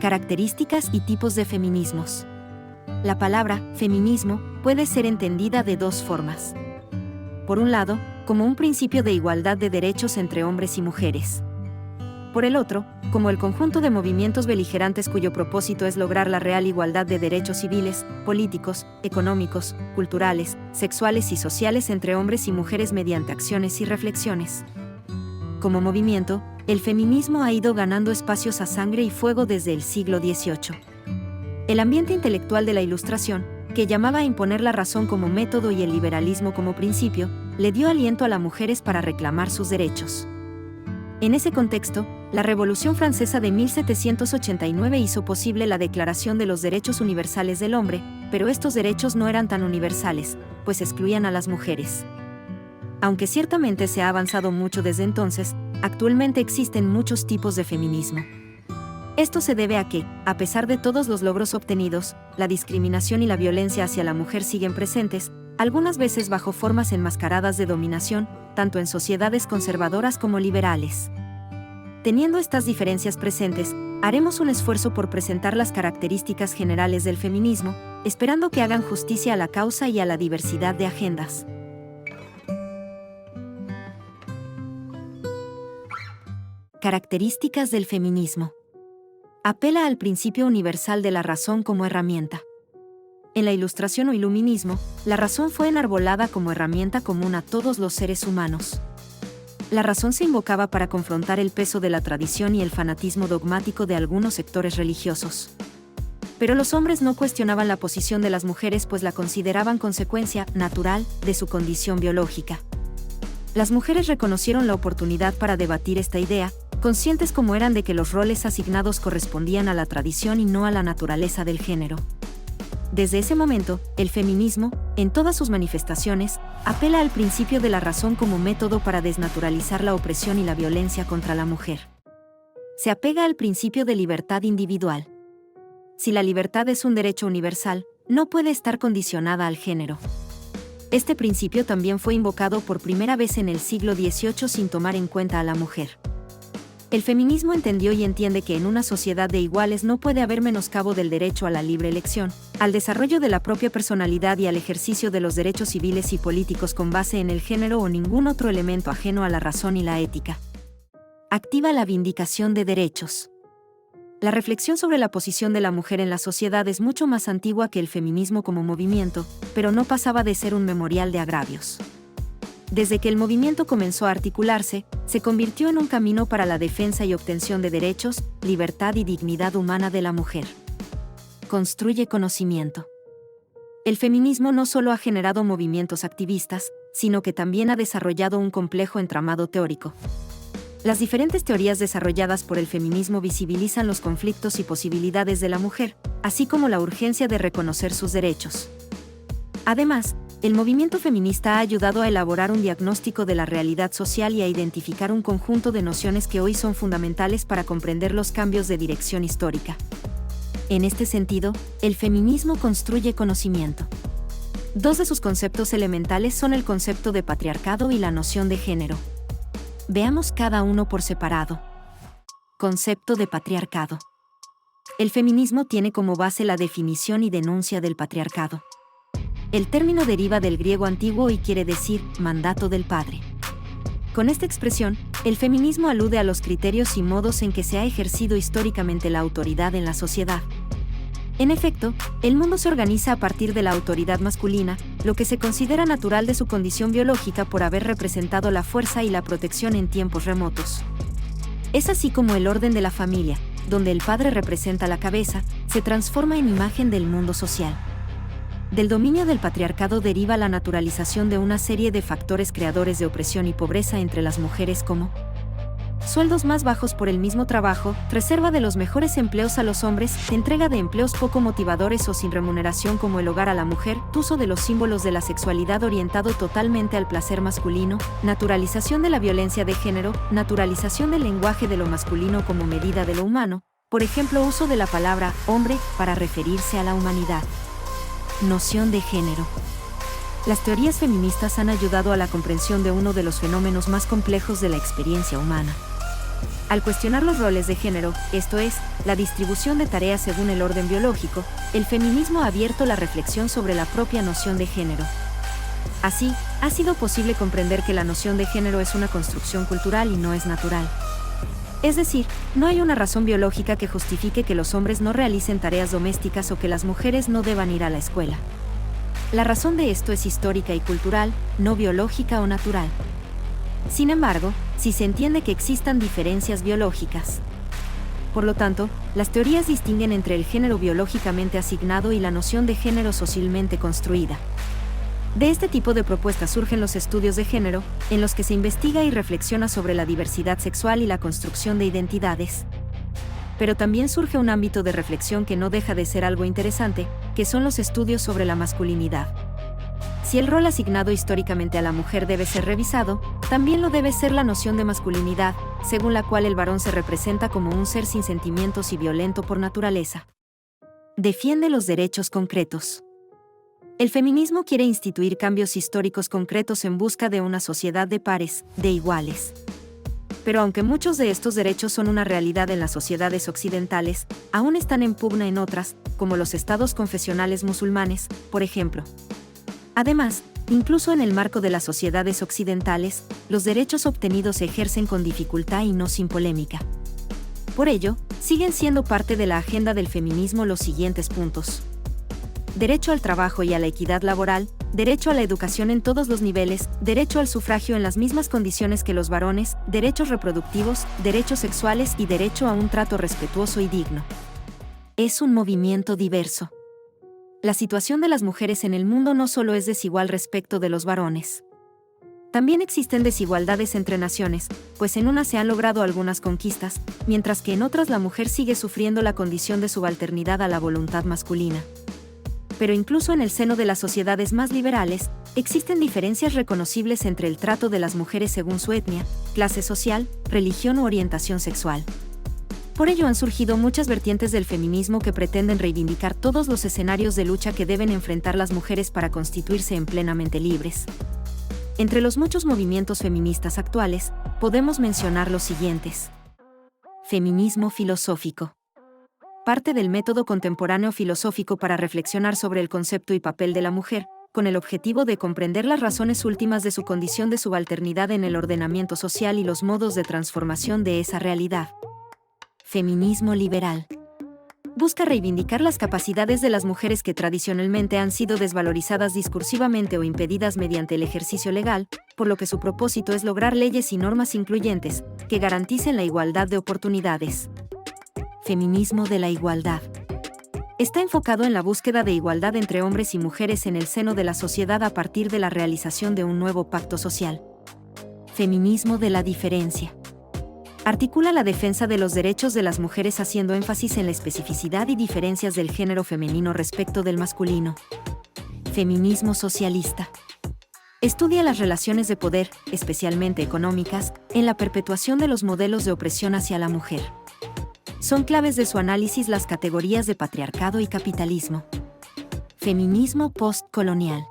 Características y tipos de feminismos. La palabra feminismo puede ser entendida de dos formas. Por un lado, como un principio de igualdad de derechos entre hombres y mujeres. Por el otro, como el conjunto de movimientos beligerantes cuyo propósito es lograr la real igualdad de derechos civiles, políticos, económicos, culturales, sexuales y sociales entre hombres y mujeres mediante acciones y reflexiones. Como movimiento, el feminismo ha ido ganando espacios a sangre y fuego desde el siglo XVIII. El ambiente intelectual de la Ilustración, que llamaba a imponer la razón como método y el liberalismo como principio, le dio aliento a las mujeres para reclamar sus derechos. En ese contexto, la Revolución Francesa de 1789 hizo posible la Declaración de los Derechos Universales del Hombre, pero estos derechos no eran tan universales, pues excluían a las mujeres. Aunque ciertamente se ha avanzado mucho desde entonces, actualmente existen muchos tipos de feminismo. Esto se debe a que, a pesar de todos los logros obtenidos, la discriminación y la violencia hacia la mujer siguen presentes, algunas veces bajo formas enmascaradas de dominación, tanto en sociedades conservadoras como liberales. Teniendo estas diferencias presentes, haremos un esfuerzo por presentar las características generales del feminismo, esperando que hagan justicia a la causa y a la diversidad de agendas. Características del feminismo. Apela al principio universal de la razón como herramienta. En la Ilustración o Iluminismo, la razón fue enarbolada como herramienta común a todos los seres humanos. La razón se invocaba para confrontar el peso de la tradición y el fanatismo dogmático de algunos sectores religiosos. Pero los hombres no cuestionaban la posición de las mujeres, pues la consideraban consecuencia natural de su condición biológica. Las mujeres reconocieron la oportunidad para debatir esta idea, conscientes como eran de que los roles asignados correspondían a la tradición y no a la naturaleza del género. Desde ese momento, el feminismo, en todas sus manifestaciones, apela al principio de la razón como método para desnaturalizar la opresión y la violencia contra la mujer. Se apega al principio de libertad individual. Si la libertad es un derecho universal, no puede estar condicionada al género. Este principio también fue invocado por primera vez en el siglo XVIII sin tomar en cuenta a la mujer. El feminismo entendió y entiende que en una sociedad de iguales no puede haber menoscabo del derecho a la libre elección, al desarrollo de la propia personalidad y al ejercicio de los derechos civiles y políticos con base en el género o ningún otro elemento ajeno a la razón y la ética. Activa la vindicación de derechos. La reflexión sobre la posición de la mujer en la sociedad es mucho más antigua que el feminismo como movimiento, pero no pasaba de ser un memorial de agravios. Desde que el movimiento comenzó a articularse, se convirtió en un camino para la defensa y obtención de derechos, libertad y dignidad humana de la mujer. Construye conocimiento. El feminismo no solo ha generado movimientos activistas, sino que también ha desarrollado un complejo entramado teórico. Las diferentes teorías desarrolladas por el feminismo visibilizan los conflictos y posibilidades de la mujer, así como la urgencia de reconocer sus derechos. Además, el movimiento feminista ha ayudado a elaborar un diagnóstico de la realidad social y a identificar un conjunto de nociones que hoy son fundamentales para comprender los cambios de dirección histórica. En este sentido, el feminismo construye conocimiento. Dos de sus conceptos elementales son el concepto de patriarcado y la noción de género. Veamos cada uno por separado. Concepto de patriarcado. El feminismo tiene como base la definición y denuncia del patriarcado. El término deriva del griego antiguo y quiere decir mandato del padre. Con esta expresión, el feminismo alude a los criterios y modos en que se ha ejercido históricamente la autoridad en la sociedad. En efecto, el mundo se organiza a partir de la autoridad masculina, lo que se considera natural de su condición biológica por haber representado la fuerza y la protección en tiempos remotos. Es así como el orden de la familia, donde el padre representa la cabeza, se transforma en imagen del mundo social. Del dominio del patriarcado deriva la naturalización de una serie de factores creadores de opresión y pobreza entre las mujeres como sueldos más bajos por el mismo trabajo, reserva de los mejores empleos a los hombres, entrega de empleos poco motivadores o sin remuneración como el hogar a la mujer, uso de los símbolos de la sexualidad orientado totalmente al placer masculino, naturalización de la violencia de género, naturalización del lenguaje de lo masculino como medida de lo humano, por ejemplo, uso de la palabra hombre para referirse a la humanidad. Noción de género. Las teorías feministas han ayudado a la comprensión de uno de los fenómenos más complejos de la experiencia humana. Al cuestionar los roles de género, esto es, la distribución de tareas según el orden biológico, el feminismo ha abierto la reflexión sobre la propia noción de género. Así, ha sido posible comprender que la noción de género es una construcción cultural y no es natural. Es decir, no hay una razón biológica que justifique que los hombres no realicen tareas domésticas o que las mujeres no deban ir a la escuela. La razón de esto es histórica y cultural, no biológica o natural. Sin embargo, si se entiende que existan diferencias biológicas. Por lo tanto, las teorías distinguen entre el género biológicamente asignado y la noción de género socialmente construida. De este tipo de propuestas surgen los estudios de género, en los que se investiga y reflexiona sobre la diversidad sexual y la construcción de identidades. Pero también surge un ámbito de reflexión que no deja de ser algo interesante, que son los estudios sobre la masculinidad. Si el rol asignado históricamente a la mujer debe ser revisado, también lo debe ser la noción de masculinidad, según la cual el varón se representa como un ser sin sentimientos y violento por naturaleza. Defiende los derechos concretos. El feminismo quiere instituir cambios históricos concretos en busca de una sociedad de pares, de iguales. Pero aunque muchos de estos derechos son una realidad en las sociedades occidentales, aún están en pugna en otras, como los estados confesionales musulmanes, por ejemplo. Además, incluso en el marco de las sociedades occidentales, los derechos obtenidos se ejercen con dificultad y no sin polémica. Por ello, siguen siendo parte de la agenda del feminismo los siguientes puntos: derecho al trabajo y a la equidad laboral, derecho a la educación en todos los niveles, derecho al sufragio en las mismas condiciones que los varones, derechos reproductivos, derechos sexuales y derecho a un trato respetuoso y digno. Es un movimiento diverso. La situación de las mujeres en el mundo no solo es desigual respecto de los varones. También existen desigualdades entre naciones, pues en unas se han logrado algunas conquistas, mientras que en otras la mujer sigue sufriendo la condición de subalternidad a la voluntad masculina. Pero incluso en el seno de las sociedades más liberales, existen diferencias reconocibles entre el trato de las mujeres según su etnia, clase social, religión u orientación sexual. Por ello han surgido muchas vertientes del feminismo que pretenden reivindicar todos los escenarios de lucha que deben enfrentar las mujeres para constituirse en plenamente libres. Entre los muchos movimientos feministas actuales, podemos mencionar los siguientes. Feminismo filosófico. Parte del método contemporáneo filosófico para reflexionar sobre el concepto y papel de la mujer, con el objetivo de comprender las razones últimas de su condición de subalternidad en el ordenamiento social y los modos de transformación de esa realidad. Feminismo liberal. Busca reivindicar las capacidades de las mujeres que tradicionalmente han sido desvalorizadas discursivamente o impedidas mediante el ejercicio legal, por lo que su propósito es lograr leyes y normas incluyentes, que garanticen la igualdad de oportunidades. Feminismo de la igualdad. Está enfocado en la búsqueda de igualdad entre hombres y mujeres en el seno de la sociedad a partir de la realización de un nuevo pacto social. Feminismo de la diferencia. Articula la defensa de los derechos de las mujeres haciendo énfasis en la especificidad y diferencias del género femenino respecto del masculino. Feminismo socialista. Estudia las relaciones de poder, especialmente económicas, en la perpetuación de los modelos de opresión hacia la mujer. Son claves de su análisis las categorías de patriarcado y capitalismo. Feminismo postcolonial.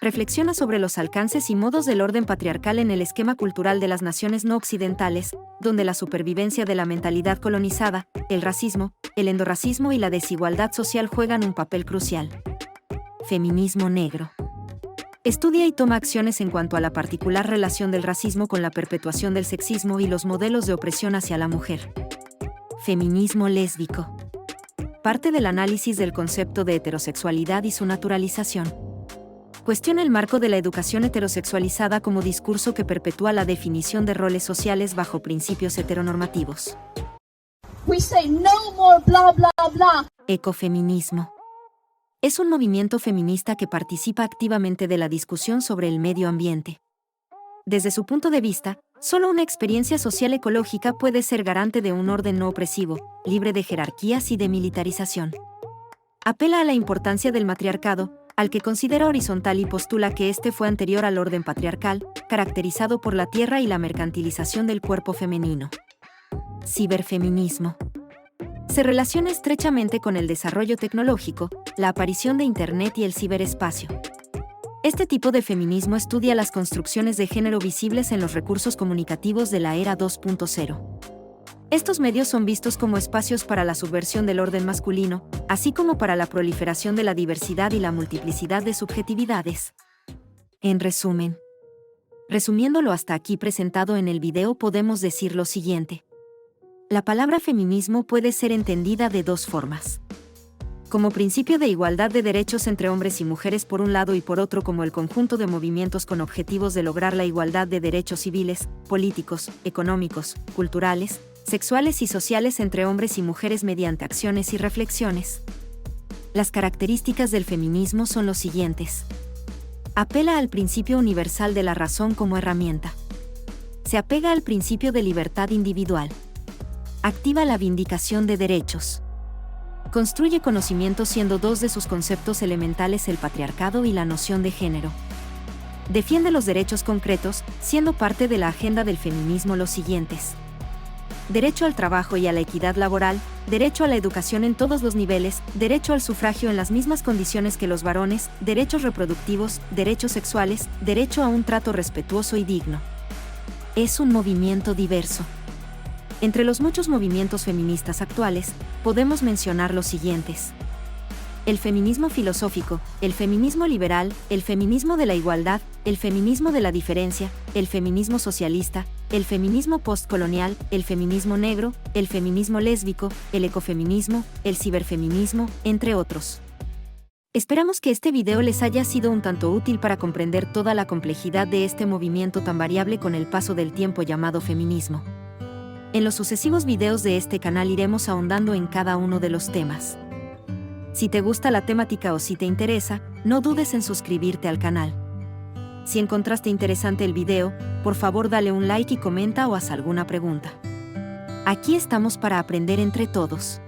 Reflexiona sobre los alcances y modos del orden patriarcal en el esquema cultural de las naciones no occidentales, donde la supervivencia de la mentalidad colonizada, el racismo, el endorracismo y la desigualdad social juegan un papel crucial. Feminismo negro. Estudia y toma acciones en cuanto a la particular relación del racismo con la perpetuación del sexismo y los modelos de opresión hacia la mujer. Feminismo lésbico. Parte del análisis del concepto de heterosexualidad y su naturalización. Cuestiona el marco de la educación heterosexualizada como discurso que perpetúa la definición de roles sociales bajo principios heteronormativos. We say no more blah blah blah. Ecofeminismo. Es un movimiento feminista que participa activamente de la discusión sobre el medio ambiente. Desde su punto de vista, solo una experiencia social ecológica puede ser garante de un orden no opresivo, libre de jerarquías y de militarización. Apela a la importancia del matriarcado, al que considera horizontal y postula que este fue anterior al orden patriarcal, caracterizado por la tierra y la mercantilización del cuerpo femenino. Ciberfeminismo. Se relaciona estrechamente con el desarrollo tecnológico, la aparición de Internet y el ciberespacio. Este tipo de feminismo estudia las construcciones de género visibles en los recursos comunicativos de la era 2.0. Estos medios son vistos como espacios para la subversión del orden masculino, así como para la proliferación de la diversidad y la multiplicidad de subjetividades. En resumen, resumiéndolo hasta aquí presentado en el video, podemos decir lo siguiente. La palabra feminismo puede ser entendida de dos formas. Como principio de igualdad de derechos entre hombres y mujeres por un lado y por otro como el conjunto de movimientos con objetivos de lograr la igualdad de derechos civiles, políticos, económicos, culturales, sexuales y sociales entre hombres y mujeres mediante acciones y reflexiones. Las características del feminismo son los siguientes. Apela al principio universal de la razón como herramienta. Se apega al principio de libertad individual. Activa la vindicación de derechos. Construye conocimiento siendo dos de sus conceptos elementales el patriarcado y la noción de género. Defiende los derechos concretos, siendo parte de la agenda del feminismo los siguientes. Derecho al trabajo y a la equidad laboral, derecho a la educación en todos los niveles, derecho al sufragio en las mismas condiciones que los varones, derechos reproductivos, derechos sexuales, derecho a un trato respetuoso y digno. Es un movimiento diverso. Entre los muchos movimientos feministas actuales, podemos mencionar los siguientes. El feminismo filosófico, el feminismo liberal, el feminismo de la igualdad, el feminismo de la diferencia, el feminismo socialista, el feminismo postcolonial, el feminismo negro, el feminismo lésbico, el ecofeminismo, el ciberfeminismo, entre otros. Esperamos que este video les haya sido un tanto útil para comprender toda la complejidad de este movimiento tan variable con el paso del tiempo llamado feminismo. En los sucesivos videos de este canal iremos ahondando en cada uno de los temas. Si te gusta la temática o si te interesa, no dudes en suscribirte al canal. Si encontraste interesante el video, por favor dale un like y comenta o haz alguna pregunta. Aquí estamos para aprender entre todos.